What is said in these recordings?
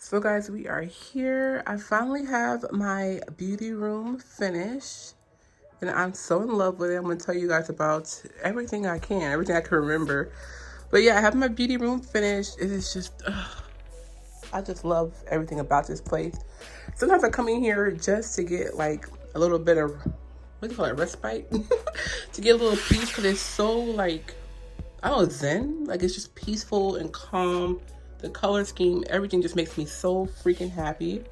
So guys, we are here. I finally have my beauty room finished and I'm so in love with it. I'm gonna tell you guys about everything I can remember. But yeah, I have my beauty room finished. It is just, I just love everything about this place. Sometimes I come in here just to get like a little bit of, what do you call it, respite? To get a little peace because it's so like, I don't know, zen. Like it's just peaceful and calm. The color scheme, everything just makes me so freaking happy.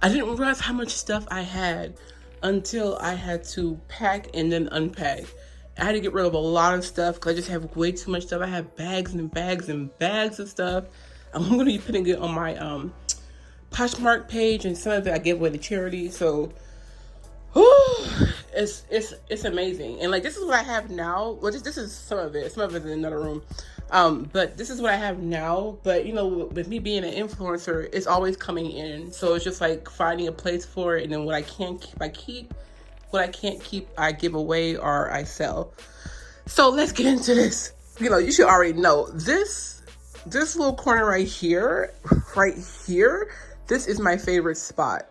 I didn't realize how much stuff I had until I had to pack and then unpack. I had to get rid of a lot of stuff because I just have way too much stuff. I have bags and bags and bags of stuff. I'm going to be putting it on my Poshmark page, and some of it I give away to charity. So it's amazing. And like this is what I have now. Well, this is some of it. Some of it's in another room. But this is what I have now. But you know, with me being an influencer, it's always coming in. So it's just like finding a place for it, and then what I can keep, I keep. What I can't keep, I give away or I sell. So let's get into this. You know, you should already know this little corner right here. This is my favorite spot.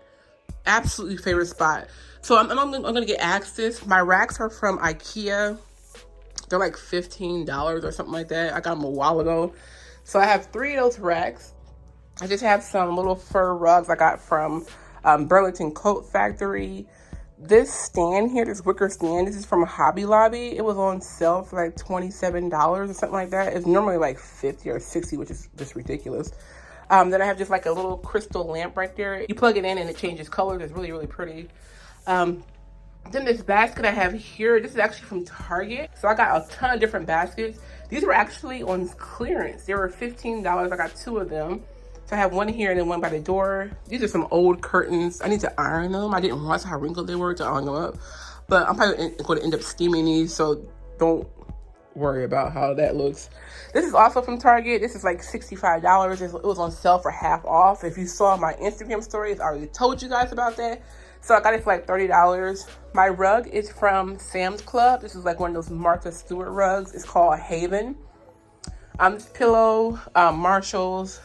Absolutely favorite spot. So I'm gonna get asked this. My racks are from IKEA. They're like $15 or something like that. I got them a while ago. So I have 3 of those racks. I just have some little fur rugs I got from Burlington Coat Factory. This stand here, this wicker stand, this is from Hobby Lobby. It was on sale for like $27 or something like that. It's normally like 50 or 60, which is just ridiculous. Then I have just like a little crystal lamp right there. You plug it in and it changes colors. It's really, really pretty. Then this basket I have here, this is actually from Target. So I got a ton of different baskets. These were actually on clearance. They were $15. I got 2 of them. So I have one here and then one by the door. These are some old curtains. I need to iron them. I didn't realize how wrinkled they were to iron them up. But I'm probably going to end up steaming these, so don't worry about how that looks. This is also from Target. This is like $65. It was on sale for half off. If you saw my Instagram stories, I already told you guys about that. So I got it for like $30. My rug is from Sam's Club. This is like one of those Martha Stewart rugs. It's called Haven. This pillow, Marshalls.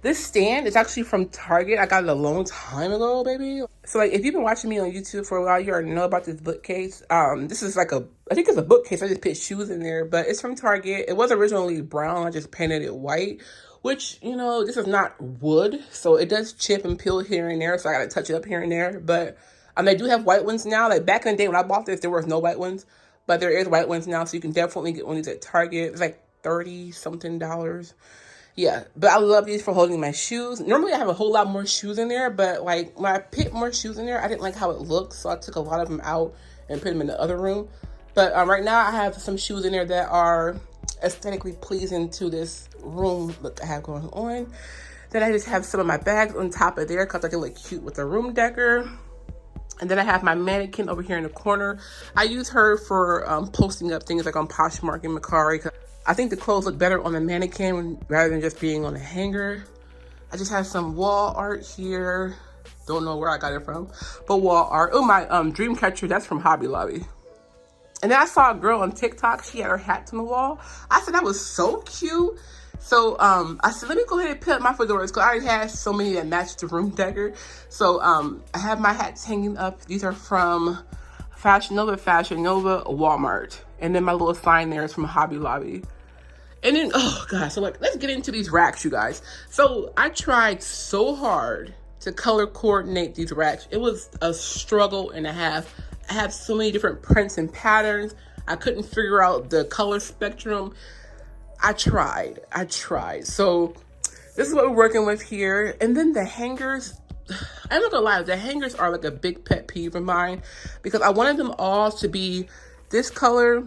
This stand is actually from Target. I got it a long time ago, baby. So like if you've been watching me on YouTube for a while, you already know about this bookcase. This is like I think it's a bookcase. I just put shoes in there, but it's from Target. It was originally brown. I just painted it white, which, you know, this is not wood. So it does chip and peel here and there. So I got to touch it up here and there. But they do have white ones now. Like back in the day when I bought this, there was no white ones, but there is white ones now. So you can definitely get one of these at Target. It's like $30 something. Yeah, but I love these for holding my shoes. Normally I have a whole lot more shoes in there, but like when I put more shoes in there, I didn't like how it looked, so I took a lot of them out and put them in the other room. But right now I have some shoes in there that are aesthetically pleasing to this room look I have going on. Then I just have some of my bags on top of there because I can look cute with the room decor. And then I have my mannequin over here in the corner. I use her for posting up things like on Poshmark and Mercari. I think the clothes look better on the mannequin rather than just being on a hanger. I just have some wall art here. Don't know where I got it from, but wall art. Oh, my dream catcher, that's from Hobby Lobby. And then I saw a girl on TikTok. She had her hats on the wall. I said that was so cute. So I said, let me go ahead and put up my fedoras because I already had so many that matched the room decor. So I have my hats hanging up. These are from Fashion Nova, Walmart. And then my little sign there is from Hobby Lobby. And then, oh God, so like, let's get into these racks, you guys. So I tried so hard to color coordinate these racks. It was a struggle and a half. I have so many different prints and patterns. I couldn't figure out the color spectrum. I tried. So this is what we're working with here. And then the hangers, I'm not gonna lie, the hangers are like a big pet peeve of mine because I wanted them all to be this color.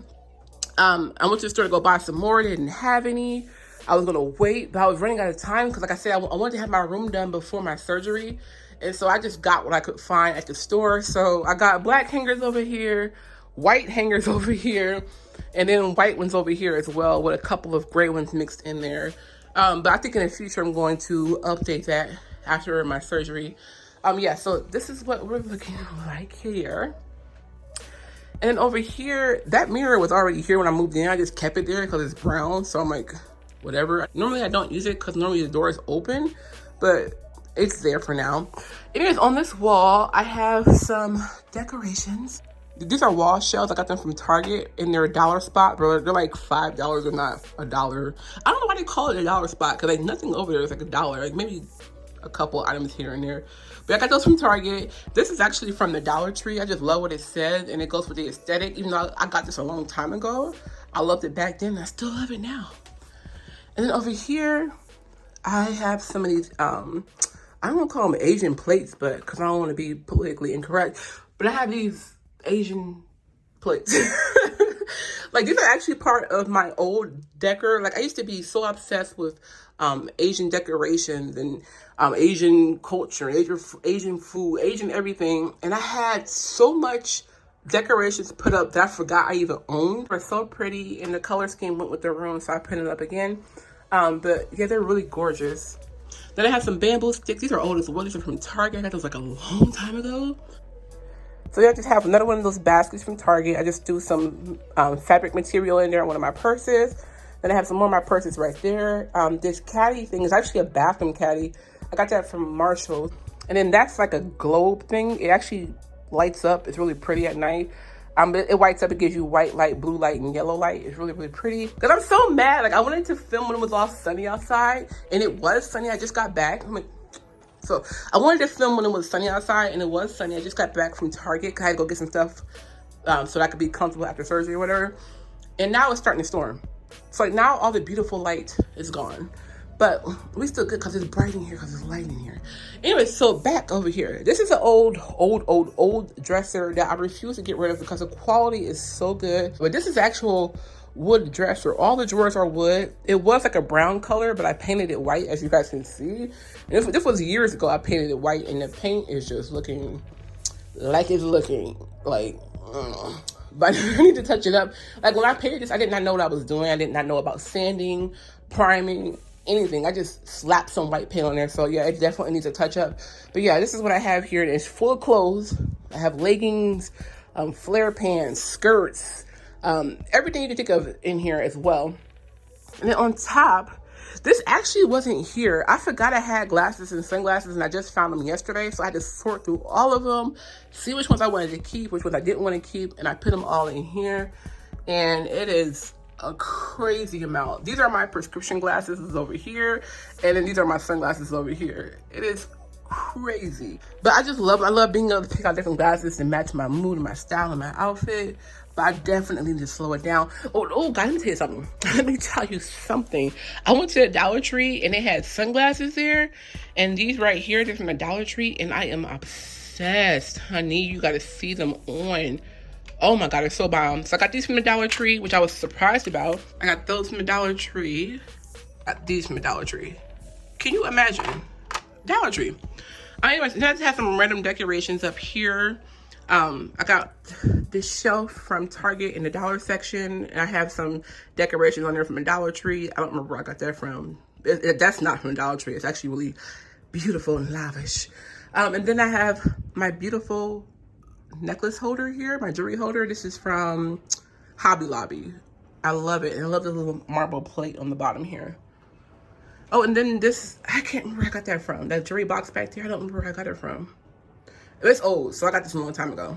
I went to the store to go buy some more. They didn't have any. I was gonna wait, but I was running out of time because like I said, I wanted to have my room done before my surgery. And so I just got what I could find at the store. So I got black hangers over here, white hangers over here, and then white ones over here as well with a couple of gray ones mixed in there. But I think in the future, I'm going to update that after my surgery. Yeah, so this is what we're looking like here. And then over here, that mirror was already here when I moved in. I just kept it there because it's brown. So I'm like, whatever. Normally I don't use it because normally the door is open, but it's there for now. Anyways, on this wall, I have some decorations. These are wall shelves. I got them from Target in their dollar spot, bro. They're like $5 or not $1. I don't know why they call it a dollar spot, because like nothing over there is like $1. Like maybe a couple items here and there. But I got those from Target. This is actually from the Dollar Tree. I just love what it says, and it goes with the aesthetic. Even though I got this a long time ago, I loved it back then, and I still love it now. And then over here, I have some of these, I don't want to call them Asian plates, but because I don't want to be politically incorrect, but I have these Asian plates. Like, these are actually part of my old decor. Like, I used to be so obsessed with Asian decorations and Asian culture, Asian food, Asian everything. And I had so much decorations put up that I forgot I even owned. They're so pretty, and the color scheme went with the room, so I put it up again. But yeah, they're really gorgeous. Then I have some bamboo sticks. These are old as well. These are from Target. I got those like a long time ago. So yeah, I just have another one of those baskets from Target. I just do some fabric material in there on one of my purses. Then I have some more of my purses right there. This caddy thing is actually a bathroom caddy. I got that from Marshall. And then that's like a globe thing. It actually lights up. It's really pretty at night. It lights up. It gives you white light, blue light, and yellow light. It's really, really pretty. Because I'm so mad. Like, I wanted to film when it was all sunny outside. And it was sunny. I just got back. So I wanted to film when it was sunny outside, and it was sunny. I just got back from Target because I had to go get some stuff so that I could be comfortable after surgery or whatever. And now it's starting to storm. So like now all the beautiful light is gone. But we still good because it's bright in here, because it's light in here. Anyway, so back over here. This is an old dresser that I refuse to get rid of because the quality is so good. But this is actual wood dresser. All the drawers are wood. It was like a brown color, but I painted it white, as you guys can see. And this was years ago. I painted it white, and the paint is just looking like it's looking like. But I need to touch it up. Like when I painted this, I did not know what I was doing. I did not know about sanding, priming, anything. I just slapped some white paint on there. So yeah, it definitely needs a touch up. But yeah, this is what I have here. It's full of clothes. I have leggings, flare pants, skirts, everything you can think of in here as well. And then on top, this actually wasn't here. I forgot I had glasses and sunglasses, and I just found them yesterday. So I had to sort through all of them, see which ones I wanted to keep, which ones I didn't want to keep, and I put them all in here. And it is a crazy amount. These are my prescription glasses is over here, and then these are my sunglasses over here. It is crazy. But I love being able to pick out different glasses to match my mood and my style and my outfit. But I definitely need to slow it down. Oh, guys, let me tell you something. Let me tell you something. I went to the Dollar Tree, and they had sunglasses there. And these right here, they're from the Dollar Tree. And I am obsessed, honey. You got to see them on. Oh, my God, they're so bomb. So I got these from the Dollar Tree, which I was surprised about. I got those from the Dollar Tree. These from the Dollar Tree. Can you imagine? Dollar Tree. Anyways, I just have some random decorations up here. I got this shelf from Target in the dollar section, and I have some decorations on there from a Dollar Tree. I don't remember where I got that from. That's not from a Dollar Tree. It's actually really beautiful and lavish. And then I have my beautiful necklace holder here, my jewelry holder. This is from Hobby Lobby. I love it, and I love the little marble plate on the bottom here. Oh, and then this, I can't remember where I got that from. That jewelry box back there, I don't remember where I got it from. It's old, so I got this a long time ago.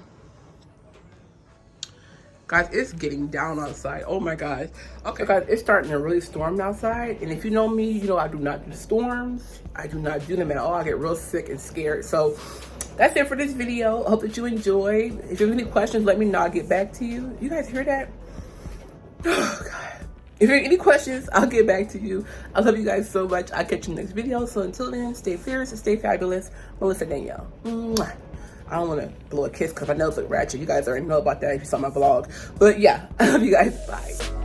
Guys, it's getting down outside. Oh my God. Okay, guys, it's starting to really storm outside. And if you know me, you know I do not do storms. I do not do them at all. I get real sick and scared. So that's it for this video. I hope that you enjoyed. If you have any questions, let me know. I'll get back to you. You guys hear that? Oh God. If you have any questions, I'll get back to you. I love you guys so much. I'll catch you in the next video. So until then, stay fierce and stay fabulous. Melissa Danielle. Mwah. I don't want to blow a kiss because my nails look ratchet. You guys already know about that if you saw my vlog. But yeah, I love you guys. Bye.